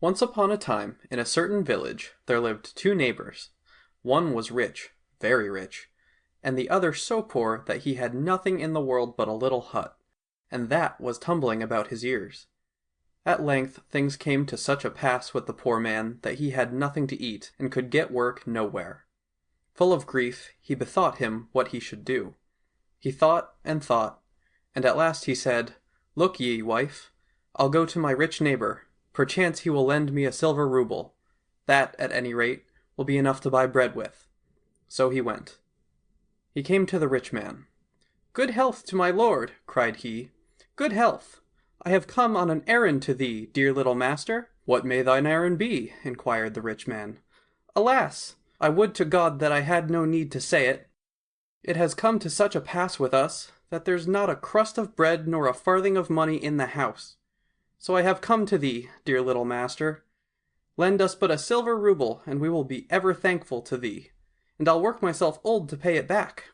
Once upon a time, in a certain village, there lived two neighbors. One was rich, very rich, and the other so poor that he had nothing in the world but a little hut, and that was tumbling about his ears. At length things came to such a pass with the poor man that he had nothing to eat and could get work nowhere. Full of grief, he bethought him what he should do. He thought, and at last he said, "Look ye, wife, I'll go to my rich neighbor. Perchance he will lend me a silver rouble. That, at any rate, will be enough to buy bread with." So he went. He came to the rich man. "Good health to my lord," cried he. "Good health. I have come on an errand to thee, dear little master." "What may thine errand be?" inquired the rich man. "Alas! I would to God that I had no need to say it. It has come to such a pass with us, that there's not a crust of bread nor a farthing of money in the house. So I have come to thee, dear little master. Lend us but a silver rouble, and we will be ever thankful to thee, and I'll work myself old to pay it back."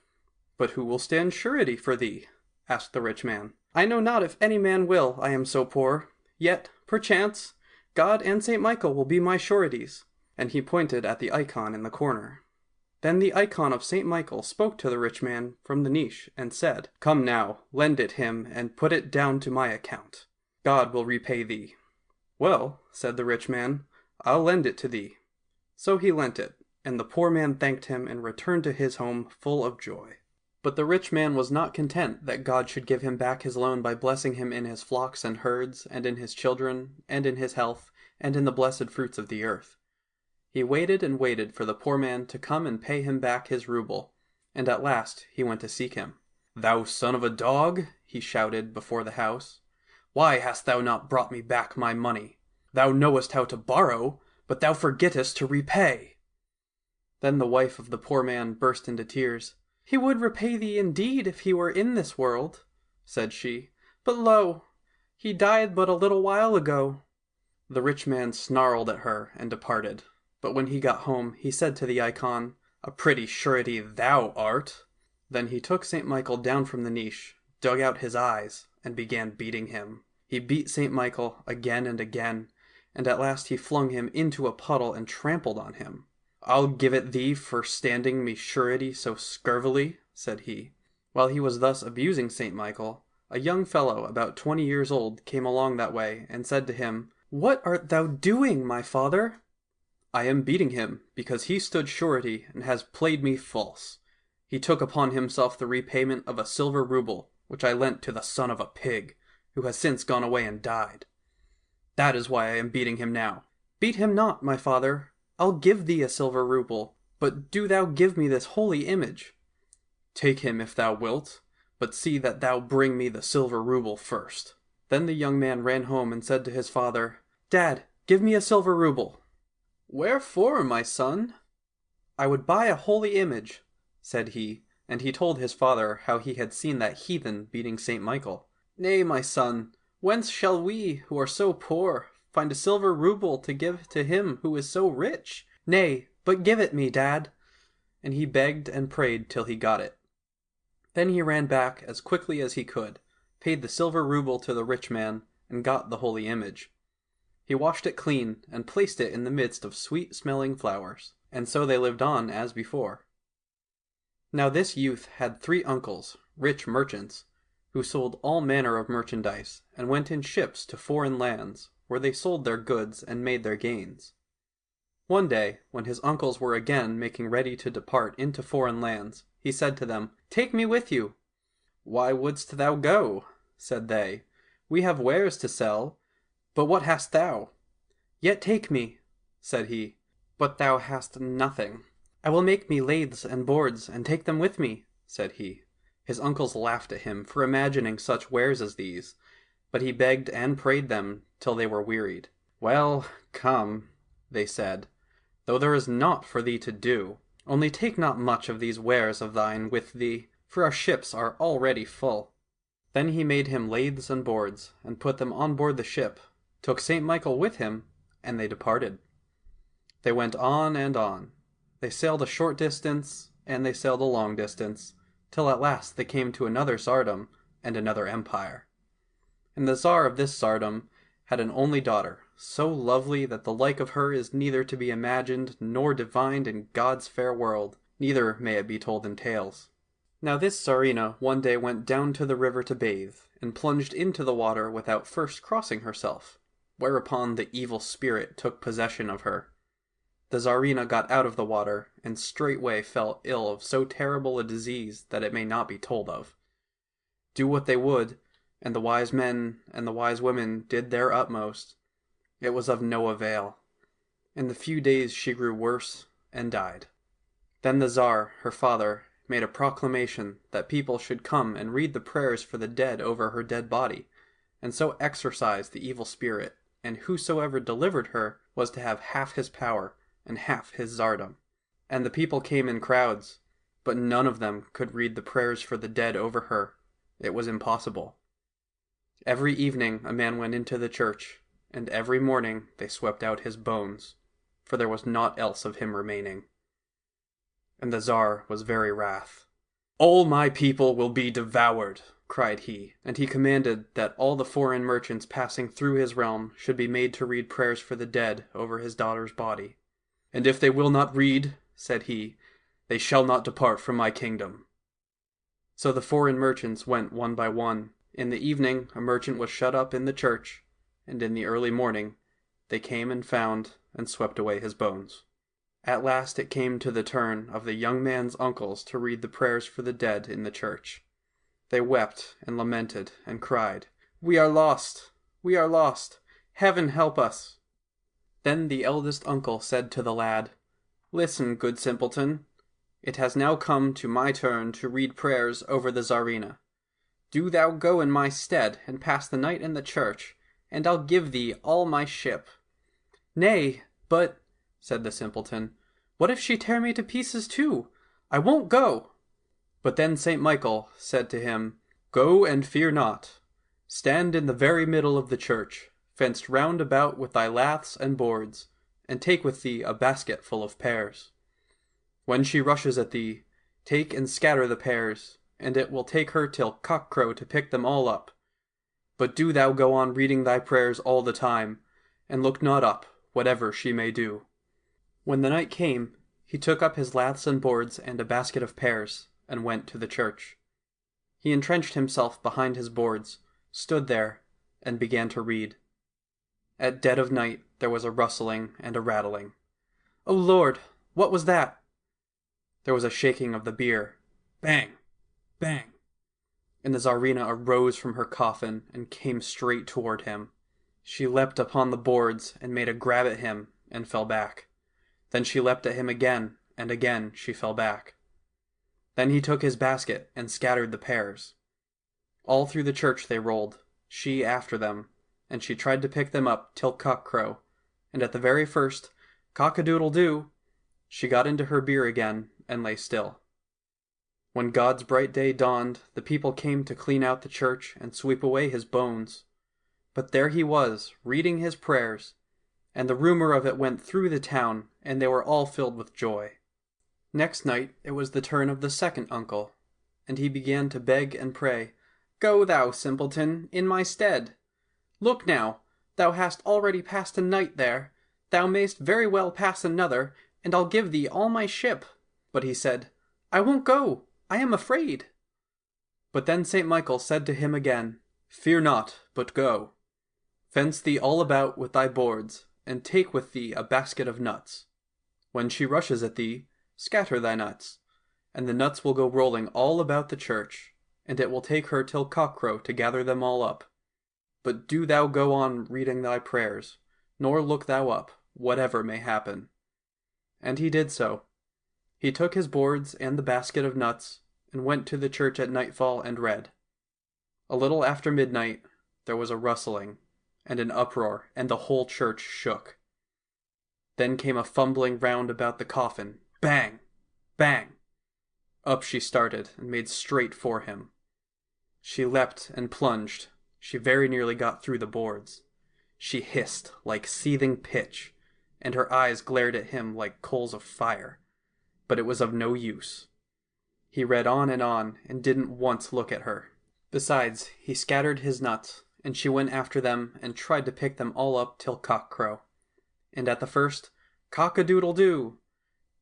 "But who will stand surety for thee?" asked the rich man. "I know not if any man will, I am so poor. Yet, perchance, God and St. Michael will be my sureties." And he pointed at the icon in the corner. Then the icon of St. Michael spoke to the rich man from the niche, and said, "Come now, lend it him, and put it down to my account. God will repay thee." "Well," said the rich man, "I'll lend it to thee." So he lent it, and the poor man thanked him and returned to his home full of joy. But the rich man was not content that God should give him back his loan by blessing him in his flocks and herds, and in his children, and in his health, and in the blessed fruits of the earth. He waited and waited for the poor man to come and pay him back his rouble, and at last he went to seek him. "Thou son of a dog," he shouted before the house, "why hast thou not brought me back my money? Thou knowest how to borrow, but thou forgettest to repay." Then the wife of the poor man burst into tears. "He would repay thee indeed if he were in this world," said she, "but lo, he died but a little while ago." The rich man snarled at her and departed, but when he got home he said to the icon, "A pretty surety thou art." Then he took St. Michael down from the niche, dug out his eyes, and began beating him. He beat St. Michael again and again, and at last he flung him into a puddle and trampled on him. "I'll give it thee for standing me surety so scurvily," said he. While he was thus abusing St. Michael, a young fellow about 20 years old came along that way and said to him, "What art thou doing, my father?" "I am beating him because he stood surety and has played me false. He took upon himself the repayment of a silver rouble, which I lent to the son of a pig, who has since gone away and died. That is why I am beating him now." "Beat him not, my father. I'll give thee a silver rouble, but do thou give me this holy image." "Take him if thou wilt, but see that thou bring me the silver rouble first." Then the young man ran home and said to his father, "Dad, give me a silver rouble." "Wherefore, my son?" "I would buy a holy image," said he, and he told his father how he had seen that heathen beating St. Michael. "Nay, my son, whence shall we, who are so poor, find a silver rouble to give to him who is so rich?" "Nay, but give it me, Dad." And he begged and prayed till he got it. Then he ran back as quickly as he could, paid the silver rouble to the rich man, and got the holy image. He washed it clean and placed it in the midst of sweet-smelling flowers, and so they lived on as before. Now this youth had 3 uncles, rich merchants, who sold all manner of merchandise, and went in ships to foreign lands, where they sold their goods and made their gains. One day, when his uncles were again making ready to depart into foreign lands, he said to them, "Take me with you." "Why wouldst thou go?" said they. "We have wares to sell, but what hast thou?" "Yet take me," said he, "but thou hast nothing." "I will make me lathes and boards, and take them with me," said he. His uncles laughed at him for imagining such wares as these, but he begged and prayed them till they were wearied. "Well, come," they said, "though there is naught for thee to do, only take not much of these wares of thine with thee, for our ships are already full." Then he made him lathes and boards, and put them on board the ship, took St. Michael with him, and they departed. They went on and on. They sailed a short distance, and they sailed a long distance, till at last they came to another tsardom and another empire. And the Tsar of this tsardom had an only daughter, so lovely that the like of her is neither to be imagined nor divined in God's fair world, neither may it be told in tales. Now this Tsarina one day went down to the river to bathe, and plunged into the water without first crossing herself, whereupon the evil spirit took possession of her. The Tsarina got out of the water, and straightway fell ill of so terrible a disease that it may not be told of. Do what they would, and the wise men and the wise women did their utmost, it was of no avail. In the few days she grew worse and died. Then the Tsar, her father, made a proclamation that people should come and read the prayers for the dead over her dead body, and so exorcise the evil spirit, and whosoever delivered her was to have half his power and half his tsardom. And the people came in crowds, but none of them could read the prayers for the dead over her. It was impossible. Every evening a man went into the church, and every morning they swept out his bones, for there was naught else of him remaining. And the Tsar was very wrath. "All my people will be devoured," cried he, and he commanded that all the foreign merchants passing through his realm should be made to read prayers for the dead over his daughter's body. "And if they will not read," said he, "they shall not depart from my kingdom." So the foreign merchants went one by one. In the evening a merchant was shut up in the church, and in the early morning they came and found and swept away his bones. At last it came to the turn of the young man's uncles to read the prayers for the dead in the church. They wept and lamented and cried, "We are lost! We are lost! Heaven help us!" Then the eldest uncle said to the lad, "Listen, good simpleton. It has now come to my turn to read prayers over the Tsarina. Do thou go in my stead and pass the night in the church, and I'll give thee all my ship." "Nay, but," said the simpleton, "what if she tear me to pieces too? I won't go." But then St. Michael said to him, "Go and fear not. Stand in the very middle of the church, fenced round about with thy laths and boards, and take with thee a basket full of pears. When she rushes at thee, take and scatter the pears, and it will take her till cock-crow to pick them all up. But do thou go on reading thy prayers all the time, and look not up, whatever she may do." When the night came, he took up his laths and boards and a basket of pears, and went to the church. He entrenched himself behind his boards, stood there, and began to read. At dead of night there was a rustling and a rattling. "O Lord, what was that?" There was a shaking of the bier. Bang! Bang! And the Tsarina arose from her coffin and came straight toward him. She leapt upon the boards and made a grab at him and fell back. Then she leapt at him again, and again she fell back. Then he took his basket and scattered the pears. All through the church they rolled, she after them, and she tried to pick them up till cock-crow, and at the very first cock-a-doodle-doo, she got into her bier again and lay still. When God's bright day dawned, the people came to clean out the church and sweep away his bones. But there he was, reading his prayers, and the rumor of it went through the town, and they were all filled with joy. Next night it was the turn of the second uncle, and he began to beg and pray, "Go thou, simpleton, in my stead. Look now, thou hast already passed a night there. Thou mayst very well pass another, and I'll give thee all my ship." But he said, "I won't go. I am afraid." But then St. Michael said to him again, "Fear not, but go. Fence thee all about with thy boards, and take with thee a basket of nuts. When she rushes at thee, scatter thy nuts, and the nuts will go rolling all about the church, and it will take her till cock-crow to gather them all up. But do thou go on reading thy prayers, nor look thou up, whatever may happen." And he did so. He took his boards and the basket of nuts, and went to the church at nightfall and read. A little after midnight there was a rustling and an uproar, and the whole church shook. Then came a fumbling round about the coffin. Bang! Bang! Up she started and made straight for him. She leapt and plunged. She very nearly got through the boards. She hissed like seething pitch, and her eyes glared at him like coals of fire. But it was of no use. He read on and didn't once look at her. Besides, he scattered his nuts, and she went after them and tried to pick them all up till cock-crow. And at the first cock-a-doodle-doo,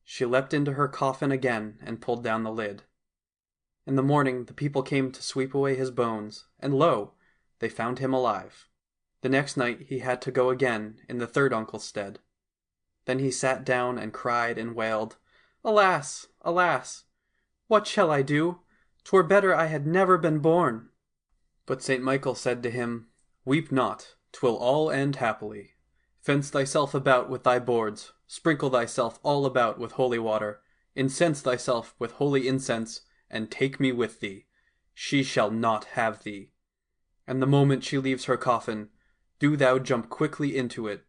she leapt into her coffin again and pulled down the lid. In the morning the people came to sweep away his bones, and lo, they found him alive. The next night he had to go again in the third uncle's stead. Then he sat down and cried and wailed, "Alas, alas! What shall I do? 'Twere better I had never been born." But St. Michael said to him, "Weep not, 'twill all end happily. Fence thyself about with thy boards, sprinkle thyself all about with holy water, incense thyself with holy incense, and take me with thee. She shall not have thee. And the moment she leaves her coffin, do thou jump quickly into it,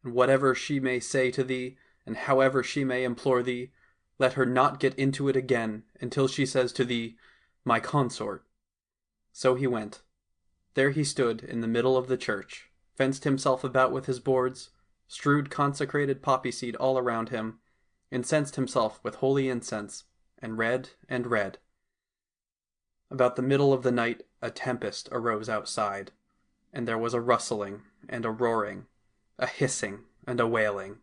and whatever she may say to thee, and however she may implore thee, let her not get into it again until she says to thee, 'My consort.'" So he went. There he stood in the middle of the church, fenced himself about with his boards, strewed consecrated poppy seed all around him, incensed himself with holy incense, and read and read. About the middle of the night a tempest arose outside, and there was a rustling and a roaring, a hissing and a wailing.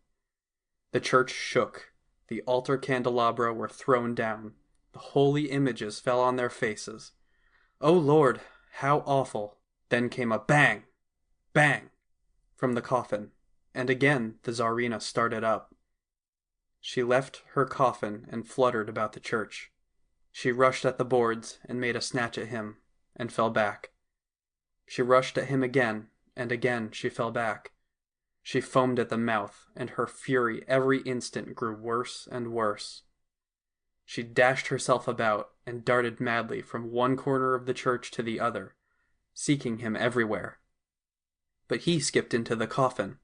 The church shook, the altar candelabra were thrown down, the holy images fell on their faces. "O Lord, how awful!" Then came a bang, bang, from the coffin, and again the Tsarina started up. She left her coffin and fluttered about the church. She rushed at the boards and made a snatch at him, and fell back. She rushed at him again, and again she fell back. She foamed at the mouth, and her fury every instant grew worse and worse. She dashed herself about, and darted madly from one corner of the church to the other, seeking him everywhere. But he skipped into the coffin,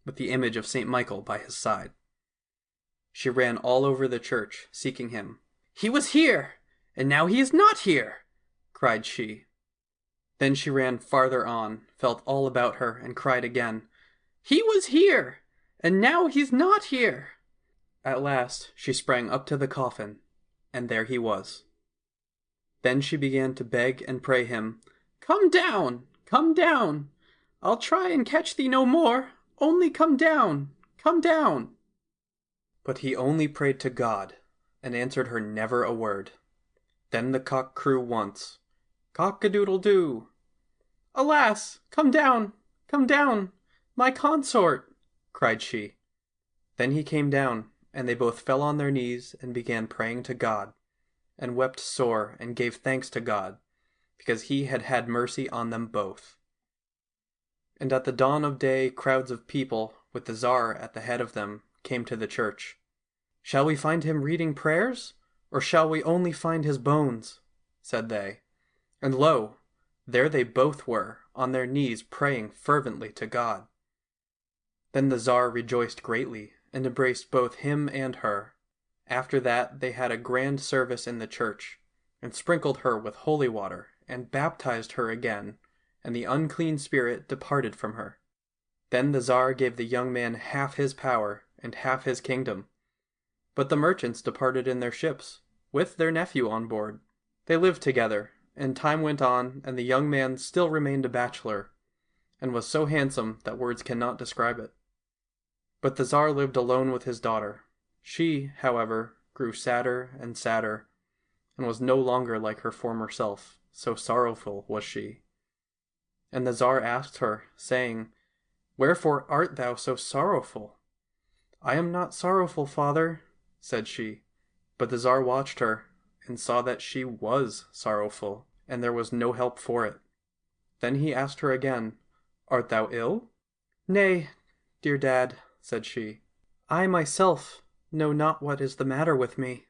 with the image of St. Michael by his side. She ran all over the church, seeking him. "He was here, and now he is not here!" cried she. Then she ran farther on, felt all about her, and cried again, "He was here, and now he's not here!" At last she sprang up to the coffin, and there he was. Then she began to beg and pray him, "Come down, come down! I'll try and catch thee no more, only come down, come down!" But he only prayed to God, and answered her never a word. Then the cock crew once, "Cock-a-doodle-doo!" "Alas, come down, my consort!" cried she. Then he came down, and they both fell on their knees and began praying to God, and wept sore and gave thanks to God, because he had had mercy on them both. And at the dawn of day crowds of people, with the Tsar at the head of them, came to the church. "Shall we find him reading prayers, or shall we only find his bones?" said they. And lo, there they both were, on their knees praying fervently to God. Then the Tsar rejoiced greatly, and embraced both him and her. After that they had a grand service in the church, and sprinkled her with holy water, and baptized her again, and the unclean spirit departed from her. Then the Tsar gave the young man half his power and half his kingdom. But the merchants departed in their ships, with their nephew on board. They lived together, and time went on, and the young man still remained a bachelor, and was so handsome that words cannot describe it. But the Tsar lived alone with his daughter. She, however, grew sadder and sadder, and was no longer like her former self, so sorrowful was she. And the Tsar asked her, saying, "Wherefore art thou so sorrowful?" "I am not sorrowful, father," said she. But the Tsar watched her, and saw that she was sorrowful, and there was no help for it. Then he asked her again, "Art thou ill?" "Nay, dear dad," said she, "I myself know not what is the matter with me."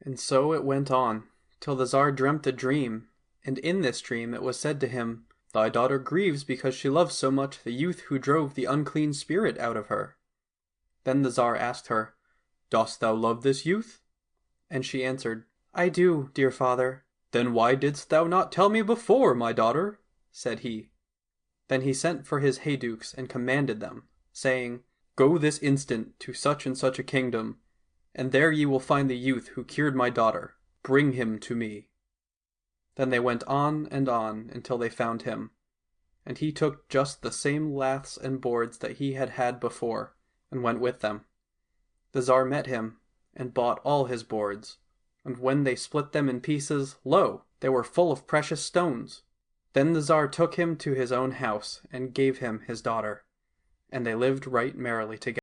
And so it went on, till the Tsar dreamt a dream, and in this dream it was said to him, "Thy daughter grieves because she loves so much the youth who drove the unclean spirit out of her." Then the Tsar asked her, "Dost thou love this youth?" And she answered, "I do, dear father." "Then why didst thou not tell me before, my daughter?" said he. Then he sent for his heydukes and commanded them, saying, "Go this instant to such and such a kingdom, and there ye will find the youth who cured my daughter. Bring him to me." Then they went on and on until they found him. and he took just the same laths and boards that he had had before, and went with them. The Tsar met him, and bought all his boards, and when they split them in pieces, lo! they were full of precious stones. Then the Tsar took him to his own house, and gave him his daughter, and they lived right merrily together.